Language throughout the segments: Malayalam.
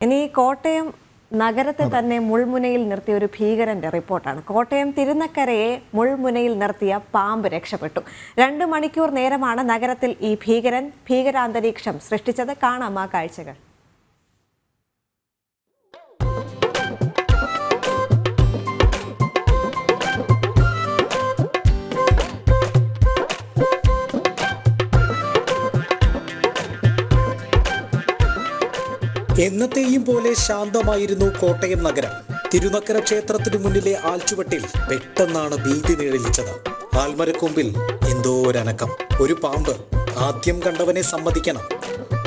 ഇനി കോട്ടയം നഗരത്തെ തന്നെ മുൾമുനയിൽ നിർത്തിയ ഒരു ഭീകരന്റെ റിപ്പോർട്ടാണ്. കോട്ടയം തിരുനക്കരയെ മുൾമുനയിൽ നിർത്തിയ പാമ്പ് രക്ഷപ്പെട്ടു. 2 മണിക്കൂർ നേരമാണ് നഗരത്തിൽ ഈ ഭീകരാന്തരീക്ഷം സൃഷ്ടിച്ചത്. കാണാം ആ കാഴ്ചകൾ. എന്നത്തെയും പോലെ ശാന്തമായിരുന്നു കോട്ടയം നഗരം. തിരുനക്കര ക്ഷേത്രത്തിനു മുന്നിലെ ആൽച്ചുവട്ടിൽ പെട്ടെന്നാണ് ഭീതി നിഴലിച്ചത്. ആൽമരക്കൊമ്പിൽ എന്തോ ഒരനക്കം. ഒരു പാമ്പ്. ആദ്യം കണ്ടവനെ സമ്മതിക്കണം,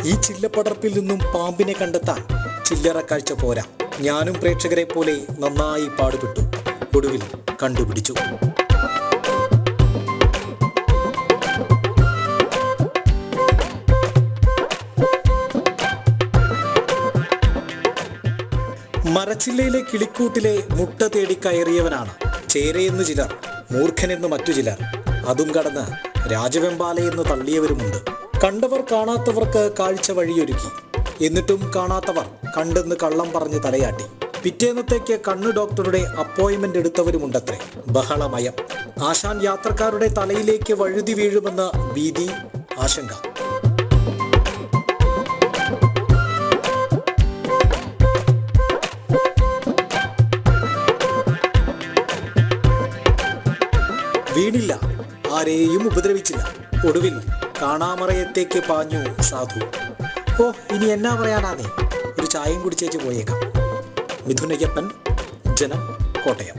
ഈ ചില്ലപ്പടർപ്പിൽ നിന്നും പാമ്പിനെ കണ്ടെത്താൻ ചില്ലറ കാഴ്ച പോരാ. ഞാനും പ്രേക്ഷകരെ പോലെ നന്നായി പാടുപെട്ടു. ഒടുവിൽ കണ്ടുപിടിച്ചു. മരച്ചില്ലയിലെ കിളിക്കൂട്ടിലെ മുട്ട തേടി കയറിയവനാണ്. ചേരയെന്ന് ചിലർ, മൂർഖനെന്ന് മറ്റു ചിലർ, അതും കടന്ന് രാജവെമ്പാലയെന്ന് തള്ളിയവരുമുണ്ട്. കണ്ടവർ കാണാത്തവർക്ക് കാഴ്ച വഴിയൊരുക്കി. എന്നിട്ടും കാണാത്തവർ കണ്ടെന്ന് കള്ളം പറഞ്ഞ് തലയാട്ടി. പിറ്റേന്നത്തേക്ക് കണ്ണ് ഡോക്ടറുടെ അപ്പോയിന്റ്മെന്റ് എടുത്തവരുമുണ്ടത്രേ. ബഹളമയം. ആശാൻ യാത്രക്കാരുടെ തലയിലേക്ക് വഴുതി വീഴുമെന്ന ഭീതി, ആശങ്ക. വീണില്ല, ആരെയും ഉപദ്രവിച്ചില്ല. ഒടുവിൽ കാണാമറയത്തേക്ക് പാഞ്ഞു സാധു. ഇനി എന്നാ പറയാനാന്നേ, ഒരു ചായയും കുടിച്ചേച്ച് പോയേക്കാം. മിഥുനയ്യപ്പൻ, ജനം, കോട്ടയം.